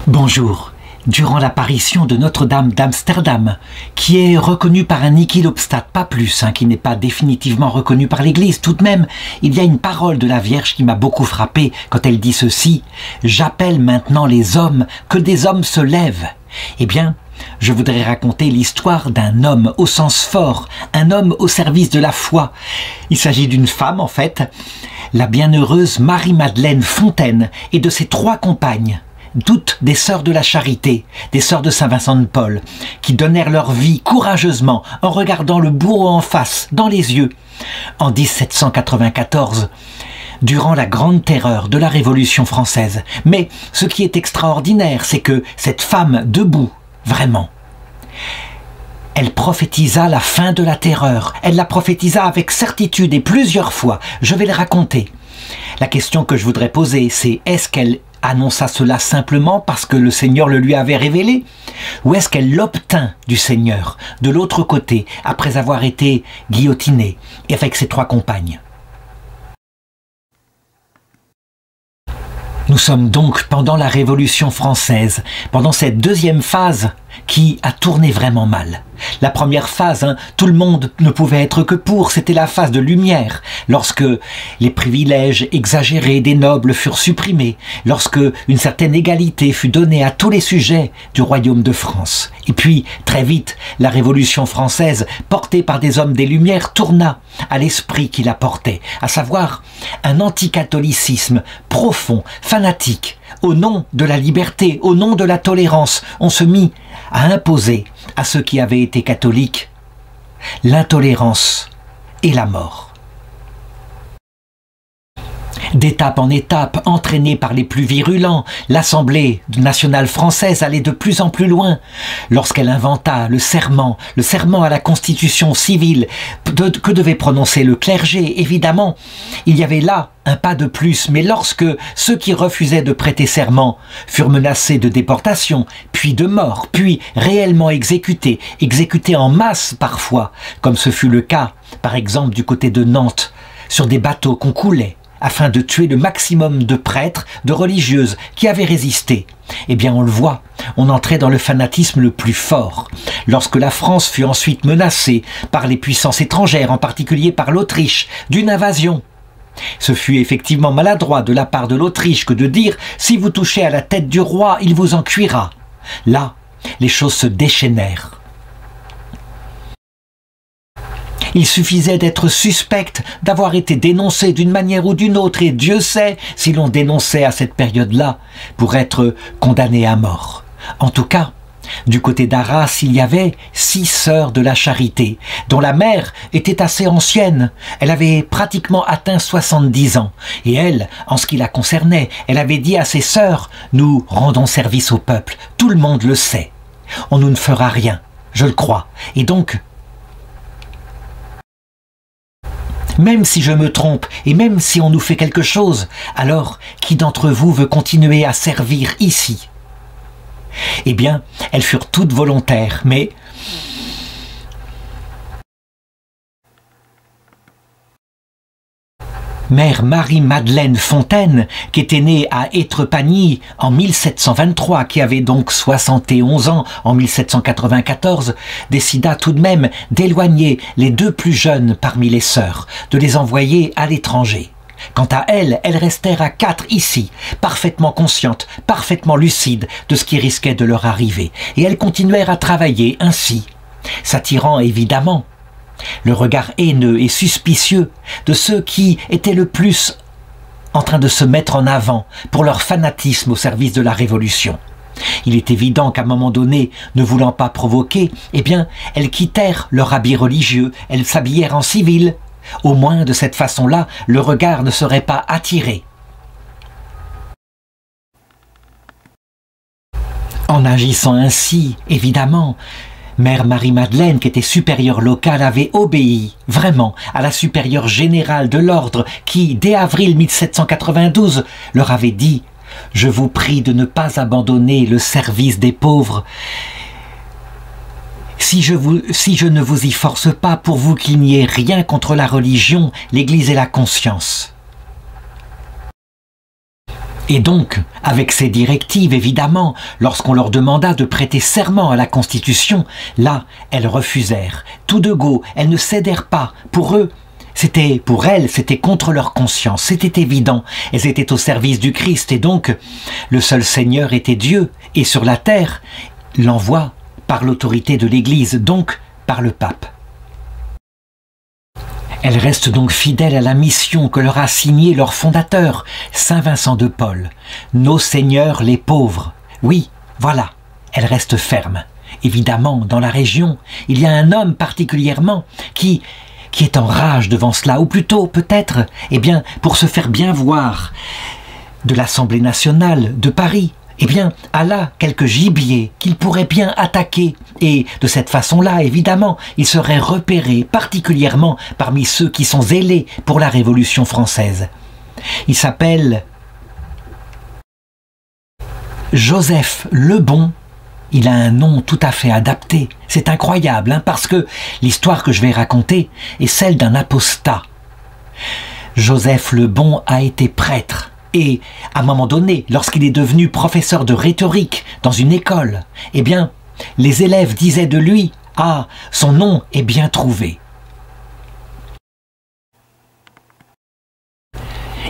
Bonjour. Durant l'apparition de Notre-Dame d'Amsterdam, qui est reconnue par un nihilobstate, pas plus, qui n'est pas définitivement reconnue par l'Église, tout de même, il y a une parole de la Vierge qui m'a beaucoup frappé quand elle dit ceci: « J'appelle maintenant les hommes, que des hommes se lèvent. » Eh bien, je voudrais raconter l'histoire d'un homme au sens fort, un homme au service de la foi. Il s'agit d'une femme, en fait, la bienheureuse Marie-Madeleine Fontaine, et de ses 3 compagnes. Toutes des sœurs de la charité, des sœurs de Saint-Vincent-de-Paul, qui donnèrent leur vie courageusement en regardant le bourreau en face, dans les yeux. En 1794, durant la grande terreur de la Révolution française. Mais ce qui est extraordinaire, c'est que cette femme debout, vraiment, elle prophétisa la fin de la terreur. Elle la prophétisa avec certitude et plusieurs fois. Je vais le raconter. La question que je voudrais poser, c'est: est-ce qu'elle annonça cela simplement parce que le Seigneur le lui avait révélé? Ou est-ce qu'elle l'obtint du Seigneur, de l'autre côté, après avoir été guillotinée, et avec ses 3 compagnes? Nous sommes donc pendant la Révolution française, pendant cette deuxième phase qui a tourné vraiment mal. La première phase, tout le monde ne pouvait être que pour, c'était la phase de lumière, lorsque les privilèges exagérés des nobles furent supprimés, lorsque une certaine égalité fut donnée à tous les sujets du royaume de France. Et puis, très vite, la Révolution française, portée par des hommes des Lumières, tourna à l'esprit qui la portait, à savoir un anticatholicisme profond, fanatique. Au nom de la liberté, au nom de la tolérance, on se mit à imposer à ceux qui avaient été catholiques l'intolérance et la mort. D'étape en étape, entraînée par les plus virulents, l'Assemblée nationale française allait de plus en plus loin. Lorsqu'elle inventa le serment à la Constitution civile que devait prononcer le clergé, évidemment, il y avait là un pas de plus. Mais lorsque ceux qui refusaient de prêter serment furent menacés de déportation, puis de mort, puis réellement exécutés en masse parfois, comme ce fut le cas, par exemple, du côté de Nantes, sur des bateaux qu'on coulait, afin de tuer le maximum de prêtres, de religieuses qui avaient résisté. Eh bien, on le voit, on entrait dans le fanatisme le plus fort. Lorsque la France fut ensuite menacée par les puissances étrangères, en particulier par l'Autriche, d'une invasion, ce fut effectivement maladroit de la part de l'Autriche que de dire « si vous touchez à la tête du roi, il vous en cuira ». Là, les choses se déchaînèrent. Il suffisait d'être suspecte, d'avoir été dénoncé d'une manière ou d'une autre, et Dieu sait si l'on dénonçait à cette période-là pour être condamné à mort. En tout cas, du côté d'Arras, il y avait 6 sœurs de la charité, dont la mère était assez ancienne. Elle avait pratiquement atteint 70 ans. Et elle, en ce qui la concernait, elle avait dit à ses sœurs: « Nous rendons service au peuple, tout le monde le sait. On nous ne fera rien, je le crois. Et donc, même si je me trompe, et même si on nous fait quelque chose, alors qui d'entre vous veut continuer à servir ici ?» Eh bien, elles furent toutes volontaires, mais Mère Marie-Madeleine Fontaine, qui était née à Étrepagny en 1723, qui avait donc 71 ans en 1794, décida tout de même d'éloigner les 2 plus jeunes parmi les sœurs, de les envoyer à l'étranger. Quant à elles, elles restèrent à 4 ici, parfaitement conscientes, parfaitement lucides de ce qui risquait de leur arriver. Et elles continuèrent à travailler ainsi, s'attirant évidemment le regard haineux et suspicieux de ceux qui étaient le plus en train de se mettre en avant pour leur fanatisme au service de la Révolution. Il est évident qu'à un moment donné, ne voulant pas provoquer, eh bien, elles quittèrent leur habit religieux, elles s'habillèrent en civil. Au moins, de cette façon-là, le regard ne serait pas attiré. En agissant ainsi, évidemment, Mère Marie-Madeleine, qui était supérieure locale, avait obéi, vraiment, à la supérieure générale de l'ordre qui, dès avril 1792, leur avait dit « Je vous prie de ne pas abandonner le service des pauvres. Si je ne vous y force pas, pour vous qu'il n'y ait rien contre la religion, l'Église et la conscience. » Et donc, avec ces directives, évidemment, lorsqu'on leur demanda de prêter serment à la Constitution, là, elles refusèrent. Tout de go, elles ne cédèrent pas. Pour elles, c'était contre leur conscience, c'était évident. Elles étaient au service du Christ, et donc, le seul Seigneur était Dieu, et sur la terre, l'envoi par l'autorité de l'Église, donc par le pape. Elles restent donc fidèles à la mission que leur a signée leur fondateur, Saint Vincent de Paul. Nos seigneurs les pauvres. Oui, voilà, elles restent fermes. Évidemment, dans la région, il y a un homme particulièrement qui est en rage devant cela, ou plutôt, peut-être, eh bien, pour se faire bien voir de l'Assemblée nationale de Paris. Eh bien, a là quelques gibiers qu'il pourrait bien attaquer. Et de cette façon-là, évidemment, il serait repéré particulièrement parmi ceux qui sont zélés pour la Révolution française. Il s'appelle Joseph Le Bon. Il a un nom tout à fait adapté. C'est incroyable, hein, parce que l'histoire que je vais raconter est celle d'un apostat. Joseph Le Bon a été prêtre. Et, à un moment donné, lorsqu'il est devenu professeur de rhétorique dans une école, eh bien, les élèves disaient de lui « Ah, son nom est bien trouvé ».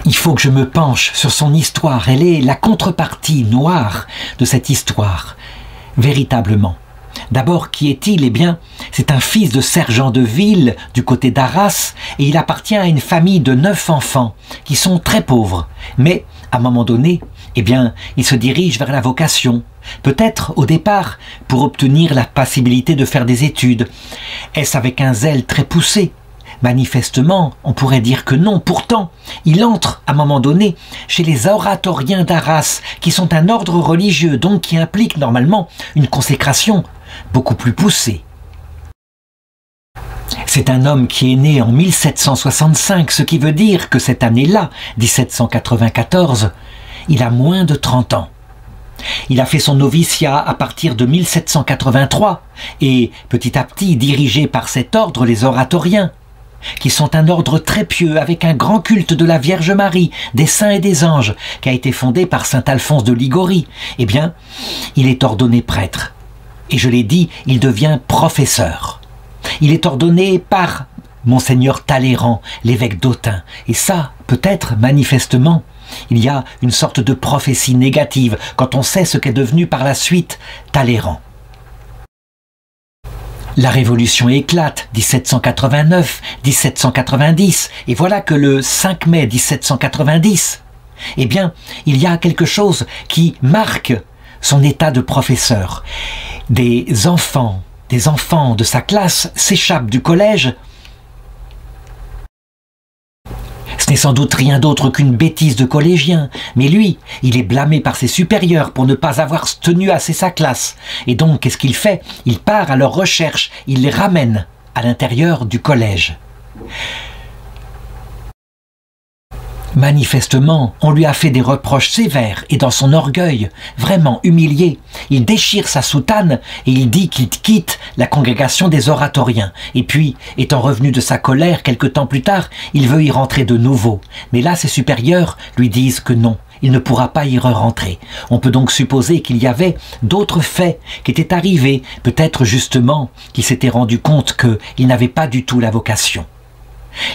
Il faut que je me penche sur son histoire. Elle est la contrepartie noire de cette histoire, véritablement. D'abord, qui est-il? Eh bien, c'est un fils de sergent de ville du côté d'Arras et il appartient à une famille de 9 enfants qui sont très pauvres. Mais, à un moment donné, eh bien, il se dirige vers la vocation. Peut-être, au départ, pour obtenir la possibilité de faire des études. Est-ce avec un zèle très poussé? Manifestement, on pourrait dire que non. Pourtant, il entre, à un moment donné, chez les oratoriens d'Arras, qui sont un ordre religieux, donc qui implique normalement une consécration beaucoup plus poussée. C'est un homme qui est né en 1765, ce qui veut dire que cette année-là, 1794, il a moins de 30 ans. Il a fait son noviciat à partir de 1783 et petit à petit dirigé par cet ordre, les oratoriens, qui sont un ordre très pieux avec un grand culte de la Vierge Marie, des saints et des anges, qui a été fondé par saint Alphonse de Ligorie. Eh bien, il est ordonné prêtre. Et je l'ai dit, il devient professeur. Il est ordonné par Monseigneur Talleyrand, l'évêque d'Autun. Et ça, peut-être, manifestement, il y a une sorte de prophétie négative quand on sait ce qu'est devenu par la suite Talleyrand. La Révolution éclate, 1789, 1790, et voilà que le 5 mai 1790, eh bien, il y a quelque chose qui marque son état de professeur. Des enfants de sa classe s'échappent du collège. Ce n'est sans doute rien d'autre qu'une bêtise de collégien, mais lui, il est blâmé par ses supérieurs pour ne pas avoir tenu assez sa classe. Et donc, qu'est-ce qu'il fait? Il part à leur recherche, il les ramène à l'intérieur du collège. Manifestement, on lui a fait des reproches sévères et dans son orgueil, vraiment humilié, il déchire sa soutane et il dit qu'il quitte la congrégation des oratoriens. Et puis, étant revenu de sa colère quelque temps plus tard, il veut y rentrer de nouveau. Mais là, ses supérieurs lui disent que non, il ne pourra pas y rentrer. On peut donc supposer qu'il y avait d'autres faits qui étaient arrivés, peut-être justement qu'il s'était rendu compte qu'il n'avait pas du tout la vocation.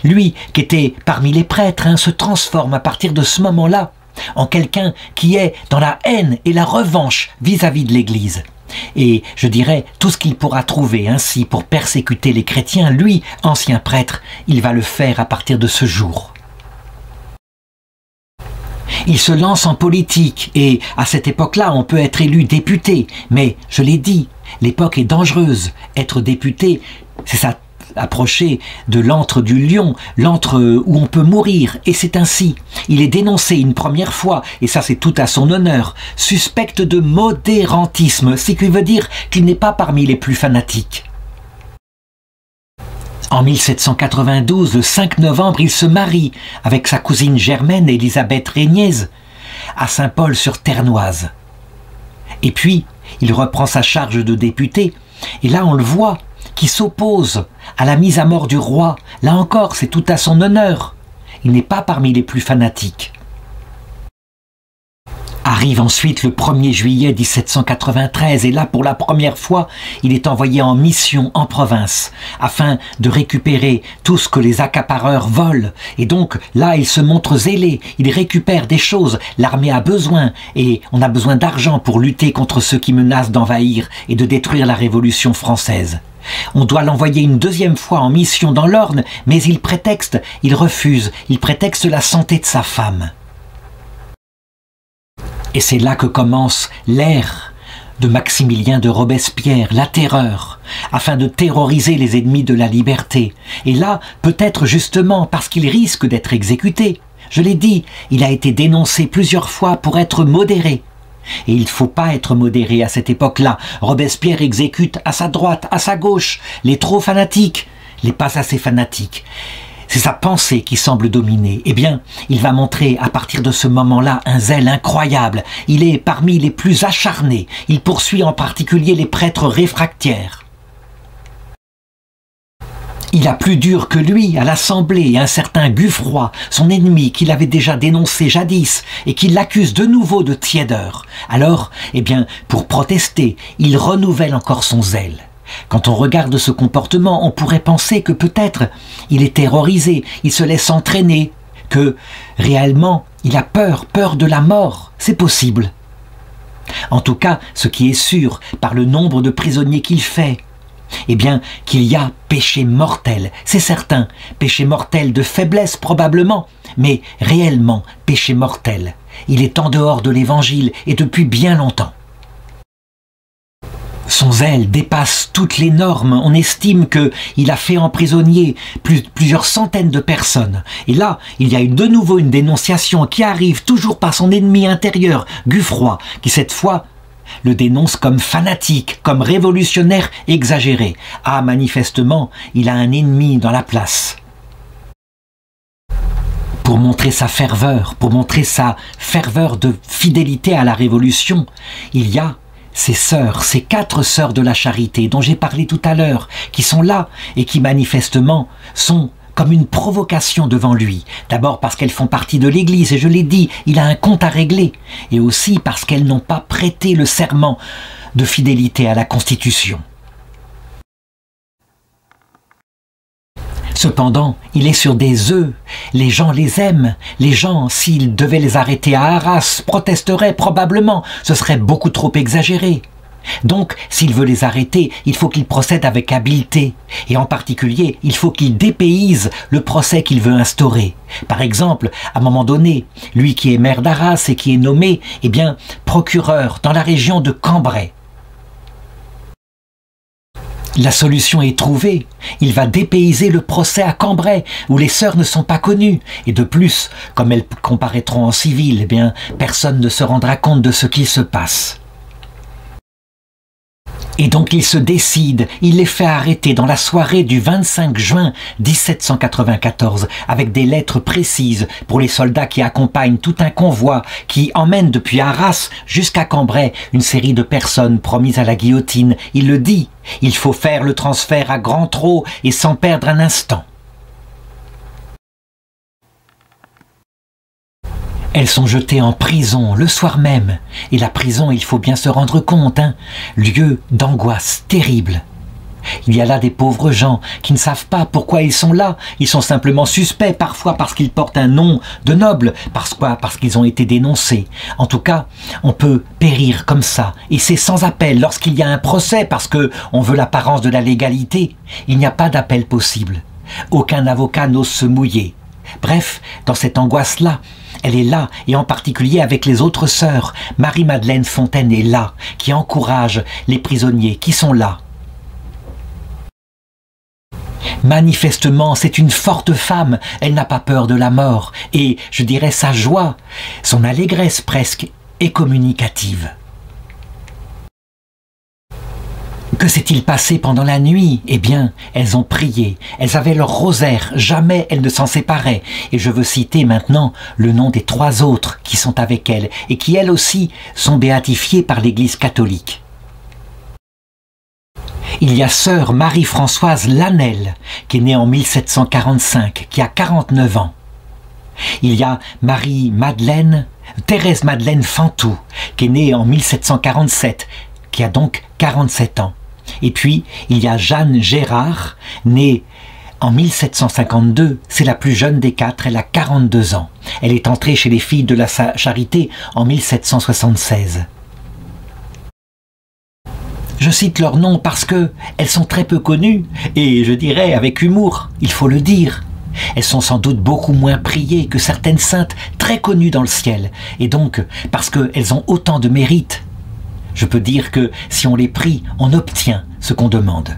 Lui, qui était parmi les prêtres, se transforme à partir de ce moment-là en quelqu'un qui est dans la haine et la revanche vis-à-vis de l'Église. Et je dirais, tout ce qu'il pourra trouver ainsi pour persécuter les chrétiens, lui, ancien prêtre, il va le faire à partir de ce jour. Il se lance en politique et à cette époque-là, on peut être élu député. Mais, je l'ai dit, l'époque est dangereuse. Être député, c'est ça. Approcher de l'antre du lion, l'antre où on peut mourir, et c'est ainsi. Il est dénoncé une première fois, et ça c'est tout à son honneur, suspecte de modérantisme, ce qui veut dire qu'il n'est pas parmi les plus fanatiques. En 1792, le 5 novembre, il se marie avec sa cousine germaine Élisabeth Régniez à Saint-Paul-sur-Ternoise. Et puis, il reprend sa charge de député, et là on le voit, qui s'oppose à la mise à mort du roi. Là encore, c'est tout à son honneur. Il n'est pas parmi les plus fanatiques. Arrive ensuite le 1er juillet 1793 et là, pour la première fois, il est envoyé en mission en province afin de récupérer tout ce que les accapareurs volent. Et donc là, il se montre zélé, il récupère des choses, l'armée a besoin et on a besoin d'argent pour lutter contre ceux qui menacent d'envahir et de détruire la Révolution française. On doit l'envoyer une deuxième fois en mission dans l'Orne, mais il refuse, il prétexte la santé de sa femme. Et c'est là que commence l'ère de Maximilien de Robespierre, la terreur, afin de terroriser les ennemis de la liberté. Et là, peut-être justement parce qu'il risque d'être exécuté. Je l'ai dit, il a été dénoncé plusieurs fois pour être modéré. Et il ne faut pas être modéré à cette époque-là. Robespierre exécute à sa droite, à sa gauche, les trop fanatiques, les pas assez fanatiques. C'est sa pensée qui semble dominer. Eh bien, il va montrer à partir de ce moment-là un zèle incroyable. Il est parmi les plus acharnés. Il poursuit en particulier les prêtres réfractaires. Il a plus dur que lui à l'Assemblée un certain Guffroy, son ennemi qu'il avait déjà dénoncé jadis et qui l'accuse de nouveau de tiédeur. Alors, eh bien, pour protester, il renouvelle encore son zèle. Quand on regarde ce comportement, on pourrait penser que peut-être il est terrorisé, il se laisse entraîner, que réellement il a peur de la mort, c'est possible. En tout cas, ce qui est sûr, par le nombre de prisonniers qu'il fait, eh bien qu'il y a péché mortel, c'est certain, péché mortel de faiblesse probablement, mais réellement péché mortel. Il est en dehors de l'Évangile et depuis bien longtemps. Son zèle dépasse toutes les normes. On estime qu'il a fait emprisonner plusieurs centaines de personnes. Et là, il y a de nouveau une dénonciation qui arrive toujours par son ennemi intérieur, Guffroy, qui cette fois le dénonce comme fanatique, comme révolutionnaire exagéré. Ah, manifestement, il a un ennemi dans la place. Pour montrer sa ferveur de fidélité à la Révolution, il y a ces sœurs, ces 4 sœurs de la charité dont j'ai parlé tout à l'heure, qui sont là et qui manifestement sont comme une provocation devant lui. D'abord parce qu'elles font partie de l'Église, et je l'ai dit, il a un compte à régler, et aussi parce qu'elles n'ont pas prêté le serment de fidélité à la Constitution. Cependant, il est sur des œufs. Les gens les aiment. Les gens, s'ils devaient les arrêter à Arras, protesteraient probablement. Ce serait beaucoup trop exagéré. Donc, s'il veut les arrêter, il faut qu'il procède avec habileté. Et en particulier, il faut qu'il dépayse le procès qu'il veut instaurer. Par exemple, à un moment donné, lui qui est maire d'Arras et qui est nommé, eh bien, procureur dans la région de Cambrai. La solution est trouvée. Il va dépayser le procès à Cambrai, où les sœurs ne sont pas connues. Et de plus, comme elles comparaîtront en civil, eh bien, personne ne se rendra compte de ce qu'il se passe. Et donc il se décide, il les fait arrêter dans la soirée du 25 juin 1794, avec des lettres précises pour les soldats qui accompagnent tout un convoi qui emmène depuis Arras jusqu'à Cambrai une série de personnes promises à la guillotine. Il le dit, il faut faire le transfert à grand trot et sans perdre un instant. Elles sont jetées en prison le soir même. Et la prison, il faut bien se rendre compte, lieu d'angoisse terrible. Il y a là des pauvres gens qui ne savent pas pourquoi ils sont là. Ils sont simplement suspects, parfois parce qu'ils portent un nom de noble, parce qu'ils ont été dénoncés. En tout cas, on peut périr comme ça. Et c'est sans appel. Lorsqu'il y a un procès, parce qu'on veut l'apparence de la légalité, il n'y a pas d'appel possible. Aucun avocat n'ose se mouiller. Bref, dans cette angoisse-là, elle est là, et en particulier avec les autres sœurs. Marie-Madeleine Fontaine est là, qui encourage les prisonniers qui sont là. Manifestement, c'est une forte femme, elle n'a pas peur de la mort, et je dirais sa joie, son allégresse presque, est communicative. Que s'est-il passé pendant la nuit? Eh bien, elles ont prié, elles avaient leur rosaire, jamais elles ne s'en séparaient. Et je veux citer maintenant le nom des 3 autres qui sont avec elles et qui elles aussi sont béatifiées par l'Église catholique. Il y a sœur Marie-Françoise Lanel, qui est née en 1745, qui a 49 ans. Il y a Marie-Madeleine Thérèse Madeleine Fantou, qui est née en 1747, qui a donc 47 ans. Et puis, il y a Jeanne Gérard, née en 1752, c'est la plus jeune des quatre, elle a 42 ans. Elle est entrée chez les Filles de la Charité en 1776. Je cite leurs noms parce que elles sont très peu connues, et je dirais avec humour, il faut le dire. Elles sont sans doute beaucoup moins priées que certaines saintes très connues dans le ciel, et donc parce qu'elles ont autant de mérite. Je peux dire que si on les prie, on obtient ce qu'on demande.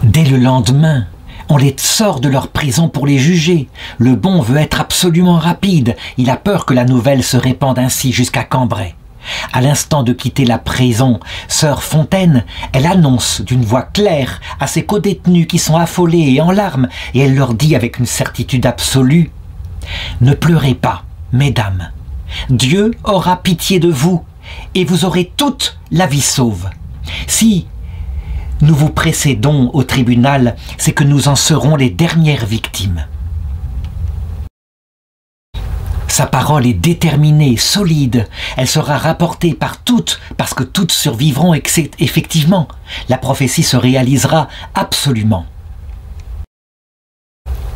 Dès le lendemain, on les sort de leur prison pour les juger. Le bon veut être absolument rapide. Il a peur que la nouvelle se répande ainsi jusqu'à Cambrai. À l'instant de quitter la prison, sœur Fontaine, elle annonce d'une voix claire à ses codétenus qui sont affolés et en larmes, et elle leur dit avec une certitude absolue « Ne pleurez pas, mesdames. Dieu aura pitié de vous, et vous aurez toute la vie sauve. Si nous vous précédons au tribunal, c'est que nous en serons les dernières victimes. » Sa parole est déterminée, solide. Elle sera rapportée par toutes, parce que toutes survivront effectivement. La prophétie se réalisera absolument.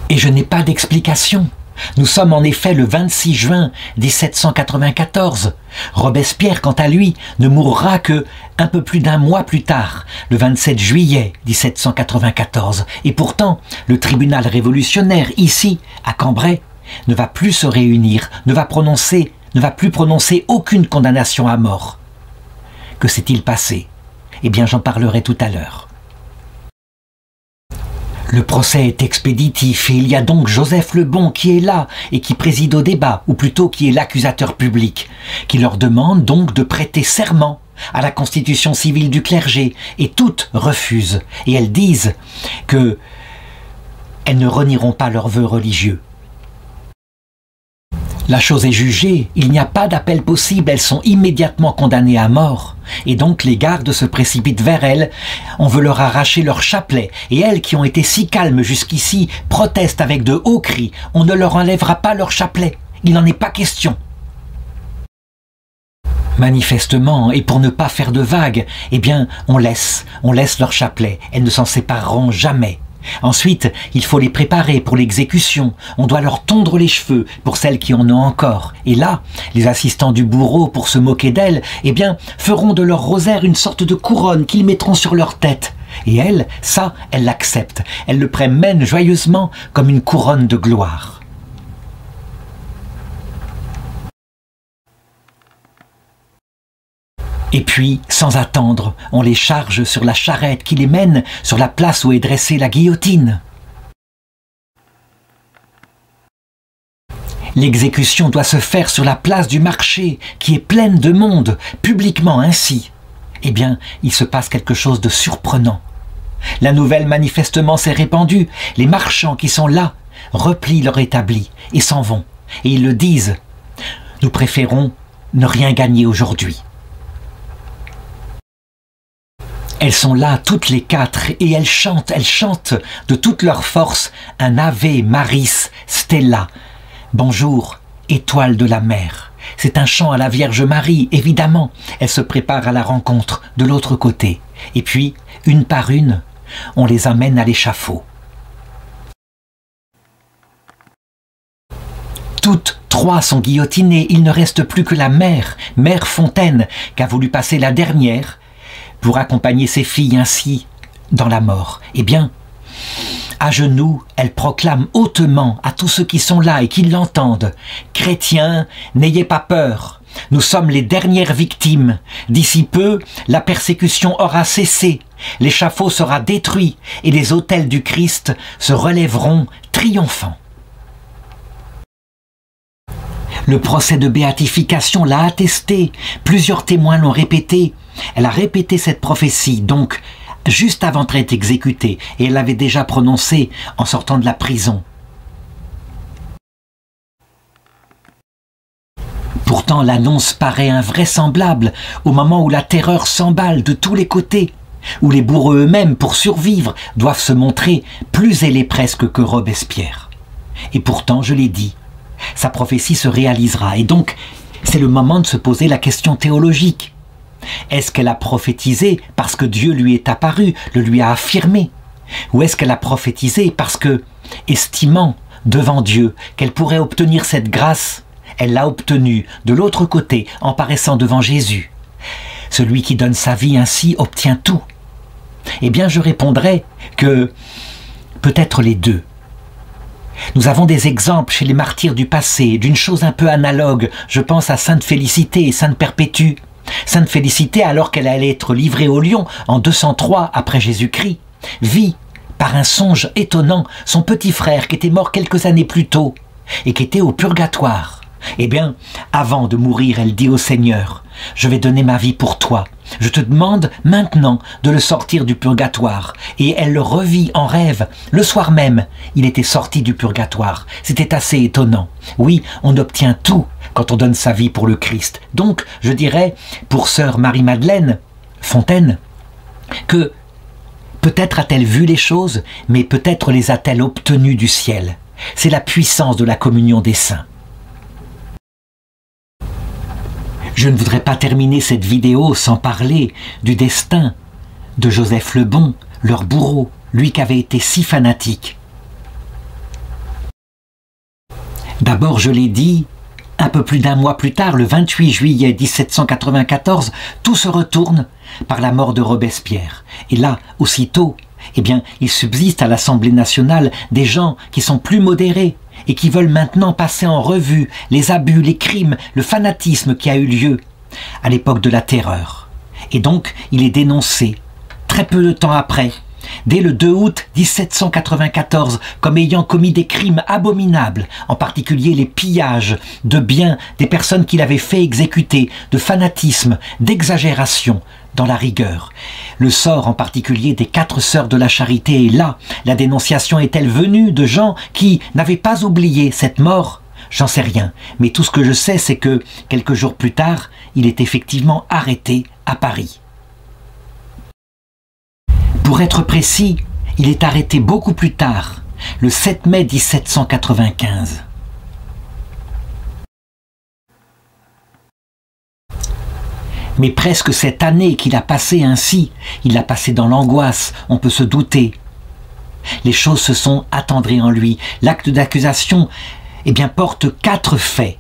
Et je n'ai pas d'explication. Nous sommes en effet le 26 juin 1794. Robespierre, quant à lui, ne mourra que un peu plus d'un mois plus tard, le 27 juillet 1794. Et pourtant, le tribunal révolutionnaire, ici, à Cambrai, ne va plus se réunir, ne va plus prononcer aucune condamnation à mort. Que s'est-il passé? Eh bien, j'en parlerai tout à l'heure. Le procès est expéditif et il y a donc Joseph le Bon qui est là et qui préside au débat, ou plutôt qui est l'accusateur public, qui leur demande donc de prêter serment à la constitution civile du clergé, et toutes refusent, et elles disent que elles ne renieront pas leurs vœux religieux. La chose est jugée, il n'y a pas d'appel possible, elles sont immédiatement condamnées à mort. Et donc les gardes se précipitent vers elles, on veut leur arracher leur chapelet, et elles qui ont été si calmes jusqu'ici protestent avec de hauts cris, on ne leur enlèvera pas leur chapelet, il n'en est pas question. Manifestement, et pour ne pas faire de vagues, eh bien on laisse leur chapelet, elles ne s'en sépareront jamais. Ensuite, il faut les préparer pour l'exécution. On doit leur tondre les cheveux pour celles qui en ont encore. Et là, les assistants du bourreau, pour se moquer d'elles, eh bien, feront de leur rosaire une sorte de couronne qu'ils mettront sur leur tête. Et elles, ça, elles l'acceptent. Elles le prennent joyeusement comme une couronne de gloire. Et puis, sans attendre, on les charge sur la charrette qui les mène sur la place où est dressée la guillotine. L'exécution doit se faire sur la place du marché, qui est pleine de monde, publiquement ainsi. Eh bien, il se passe quelque chose de surprenant. La nouvelle manifestement s'est répandue. Les marchands qui sont là replient leur établi et s'en vont. Et ils le disent, nous préférons ne rien gagner aujourd'hui. Elles sont là, toutes les quatre, et elles chantent de toute leur force un Ave Maris Stella. Bonjour, étoile de la mer. C'est un chant à la Vierge Marie, évidemment. Elle se prépare à la rencontre de l'autre côté. Et puis, une par une, on les amène à l'échafaud. Toutes trois sont guillotinées, il ne reste plus que la mère Fontaine, qui a voulu passer la dernière, pour accompagner ses filles ainsi dans la mort. Eh bien, à genoux, elle proclame hautement à tous ceux qui sont là et qui l'entendent « Chrétiens, n'ayez pas peur, nous sommes les dernières victimes. D'ici peu, la persécution aura cessé, l'échafaud sera détruit et les autels du Christ se relèveront triomphants. » Le procès de béatification l'a attesté, plusieurs témoins l'ont répété. Elle a répété cette prophétie, donc, juste avant d'être exécutée, et elle l'avait déjà prononcée en sortant de la prison. Pourtant, l'annonce paraît invraisemblable au moment où la terreur s'emballe de tous les côtés, où les bourreaux eux-mêmes, pour survivre, doivent se montrer plus ailés presque que Robespierre. Et pourtant, je l'ai dit, sa prophétie se réalisera. Et donc, c'est le moment de se poser la question théologique. Est-ce qu'elle a prophétisé parce que Dieu lui est apparu, le lui a affirmé? Ou est-ce qu'elle a prophétisé parce que, estimant devant Dieu qu'elle pourrait obtenir cette grâce, elle l'a obtenue de l'autre côté en paraissant devant Jésus? Celui qui donne sa vie ainsi obtient tout. Eh bien, je répondrai que peut-être les deux. Nous avons des exemples chez les martyrs du passé d'une chose un peu analogue. Je pense à Sainte Félicité et Sainte Perpétue. Sainte Félicité, alors qu'elle allait être livrée au lion en 203 après Jésus-Christ, vit, par un songe étonnant, son petit frère qui était mort quelques années plus tôt et qui était au purgatoire. Eh bien, avant de mourir, elle dit au Seigneur, « Je vais donner ma vie pour toi. Je te demande maintenant de le sortir du purgatoire. » Et elle le revit en rêve. Le soir même, il était sorti du purgatoire. C'était assez étonnant. Oui, on obtient tout quand on donne sa vie pour le Christ. Donc, je dirais, pour sœur Marie-Madeleine Fontaine, que peut-être a-t-elle vu les choses, mais peut-être les a-t-elle obtenues du ciel. C'est la puissance de la communion des saints. Je ne voudrais pas terminer cette vidéo sans parler du destin de Joseph le Bon, leur bourreau, lui qui avait été si fanatique. D'abord, je l'ai dit, un peu plus d'un mois plus tard, le 28 juillet 1794, tout se retourne par la mort de Robespierre. Et là, aussitôt, eh bien, il subsiste à l'Assemblée nationale des gens qui sont plus modérés et qui veulent maintenant passer en revue les abus, les crimes, le fanatisme qui a eu lieu à l'époque de la Terreur. Et donc, il est dénoncé, très peu de temps après, dès le 2 août 1794, comme ayant commis des crimes abominables, en particulier les pillages de biens des personnes qu'il avait fait exécuter, de fanatisme, d'exagération, dans la rigueur. Le sort en particulier des 4 sœurs de la Charité est là. La dénonciation est-elle venue de gens qui n'avaient pas oublié cette mort? J'en sais rien. Mais tout ce que je sais, c'est que quelques jours plus tard, il est effectivement arrêté à Paris. Pour être précis, il est arrêté beaucoup plus tard, le 7 mai 1795. Mais presque cette année qu'il a passée ainsi, il l'a passée dans l'angoisse, on peut se douter. Les choses se sont attendries en lui. L'acte d'accusation, eh bien, porte 4 faits.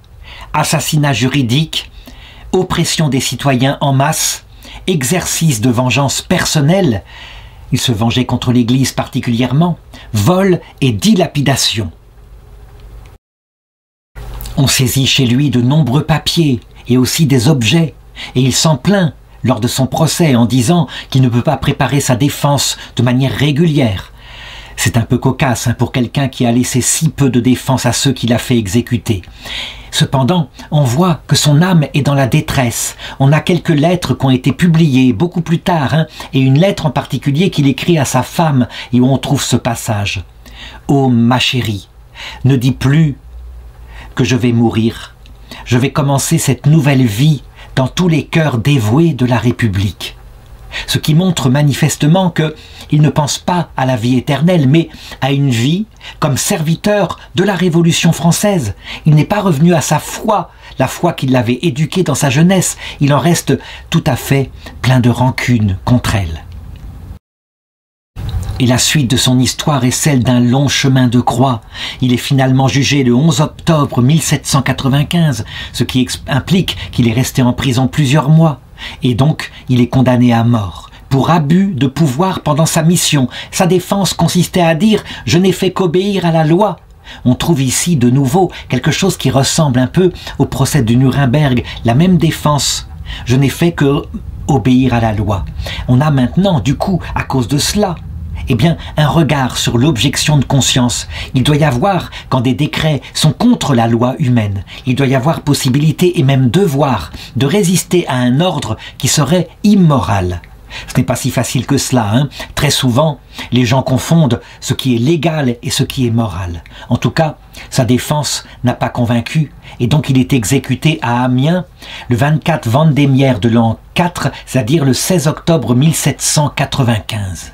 Assassinat juridique, oppression des citoyens en masse, exercice de vengeance personnelle, il se vengeait contre l'Église particulièrement, vol et dilapidation. On saisit chez lui de nombreux papiers et aussi des objets. Et il s'en plaint lors de son procès en disant qu'il ne peut pas préparer sa défense de manière régulière. C'est un peu cocasse pour quelqu'un qui a laissé si peu de défense à ceux qu'il a fait exécuter. Cependant, on voit que son âme est dans la détresse. On a quelques lettres qui ont été publiées beaucoup plus tard, et une lettre en particulier qu'il écrit à sa femme et où on trouve ce passage. « Oh ma chérie, ne dis plus que je vais mourir. Je vais commencer cette nouvelle vie dans tous les cœurs dévoués de la République. » Ce qui montre manifestement qu'il ne pense pas à la vie éternelle, mais à une vie comme serviteur de la Révolution française. Il n'est pas revenu à sa foi, la foi qui l'avait éduqué dans sa jeunesse. Il en reste tout à fait plein de rancune contre elle. Et la suite de son histoire est celle d'un long chemin de croix. Il est finalement jugé le 11 octobre 1795, ce qui implique qu'il est resté en prison plusieurs mois. Et donc, il est condamné à mort pour abus de pouvoir pendant sa mission. Sa défense consistait à dire « Je n'ai fait qu'obéir à la loi ». On trouve ici de nouveau quelque chose qui ressemble un peu au procès de Nuremberg, la même défense. « Je n'ai fait que obéir à la loi ». On a maintenant, du coup, à cause de cela, eh bien, un regard sur l'objection de conscience. Il doit y avoir, quand des décrets sont contre la loi humaine, il doit y avoir possibilité et même devoir de résister à un ordre qui serait immoral. Ce n'est pas si facile que cela, Très souvent, les gens confondent ce qui est légal et ce qui est moral. En tout cas, sa défense n'a pas convaincu, et donc il est exécuté à Amiens le 24 Vendémiaire de l'an 4, c'est-à-dire le 16 octobre 1795.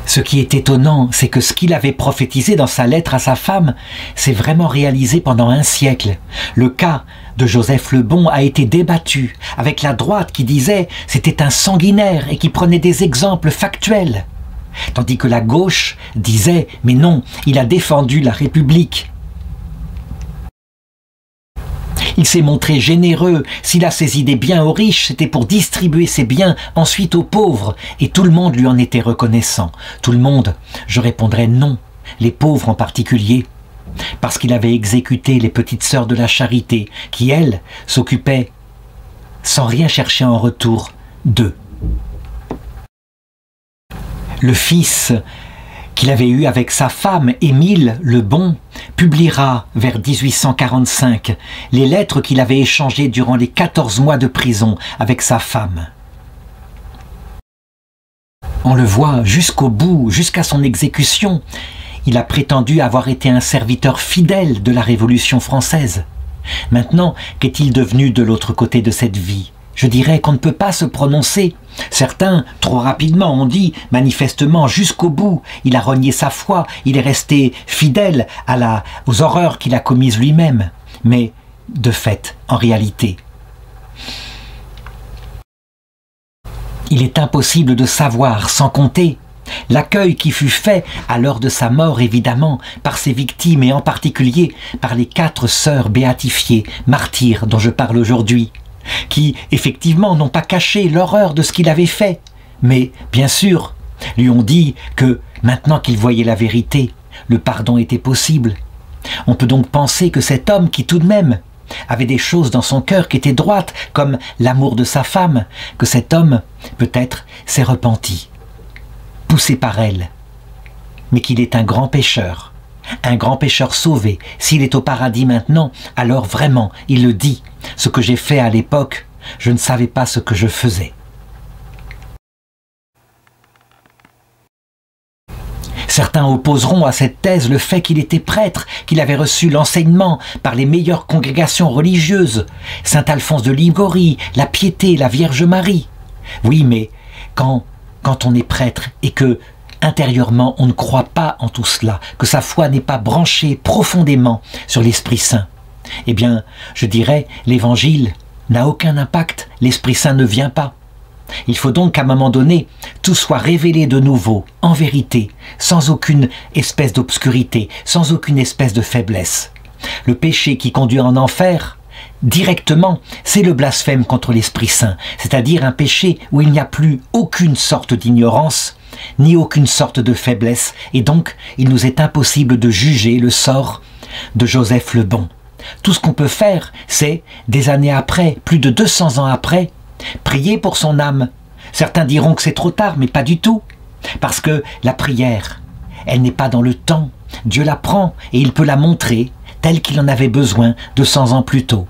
Ce qui est étonnant, c'est que ce qu'il avait prophétisé dans sa lettre à sa femme s'est vraiment réalisé pendant un siècle. Le cas de Joseph le Bon a été débattu avec la droite qui disait c'était un sanguinaire et qui prenait des exemples factuels. Tandis que la gauche disait mais non, il a défendu la République. Il s'est montré généreux. S'il a saisi des biens aux riches, c'était pour distribuer ces biens ensuite aux pauvres. Et tout le monde lui en était reconnaissant. Tout le monde, je répondrais non, les pauvres en particulier. Parce qu'il avait exécuté les petites sœurs de la charité, qui, elles, s'occupaient, sans rien chercher en retour, d'eux. Le fils qu'il avait eu avec sa femme, Émile le Bon, publiera vers 1845 les lettres qu'il avait échangées durant les 14 mois de prison avec sa femme. On le voit jusqu'au bout, jusqu'à son exécution. Il a prétendu avoir été un serviteur fidèle de la Révolution française. Maintenant, qu'est-il devenu de l'autre côté de cette vie ? Je dirais qu'on ne peut pas se prononcer. Certains, trop rapidement, ont dit, manifestement, jusqu'au bout, il a renié sa foi, il est resté fidèle aux horreurs qu'il a commises lui-même. Mais, de fait, en réalité, il est impossible de savoir, sans compter l'accueil qui fut fait à l'heure de sa mort, évidemment, par ses victimes et en particulier par les 4 sœurs béatifiées, martyrs dont je parle aujourd'hui, qui, effectivement, n'ont pas caché l'horreur de ce qu'il avait fait, mais, bien sûr, lui ont dit que, maintenant qu'il voyait la vérité, le pardon était possible. On peut donc penser que cet homme qui, tout de même, avait des choses dans son cœur qui étaient droites, comme l'amour de sa femme, que cet homme, peut-être, s'est repenti, poussé par elle, mais qu'il est un grand pécheur sauvé. S'il est au paradis maintenant, alors vraiment, il le dit. Ce que j'ai fait à l'époque, je ne savais pas ce que je faisais. Certains opposeront à cette thèse le fait qu'il était prêtre, qu'il avait reçu l'enseignement par les meilleures congrégations religieuses, Saint Alphonse de Liguori, la Piété, la Vierge Marie. Oui, mais quand on est prêtre et que intérieurement, on ne croit pas en tout cela, que sa foi n'est pas branchée profondément sur l'Esprit Saint, eh bien, je dirais, l'Évangile n'a aucun impact, l'Esprit Saint ne vient pas. Il faut donc qu'à un moment donné, tout soit révélé de nouveau, en vérité, sans aucune espèce d'obscurité, sans aucune espèce de faiblesse. Le péché qui conduit en enfer, directement, c'est le blasphème contre l'Esprit Saint, c'est-à-dire un péché où il n'y a plus aucune sorte d'ignorance, ni aucune sorte de faiblesse, et donc il nous est impossible de juger le sort de Joseph le Bon. Tout ce qu'on peut faire, c'est, des années après, plus de 200 ans après, prier pour son âme. Certains diront que c'est trop tard, mais pas du tout, parce que la prière, elle n'est pas dans le temps. Dieu la prend et il peut la montrer telle qu'il en avait besoin 200 ans plus tôt.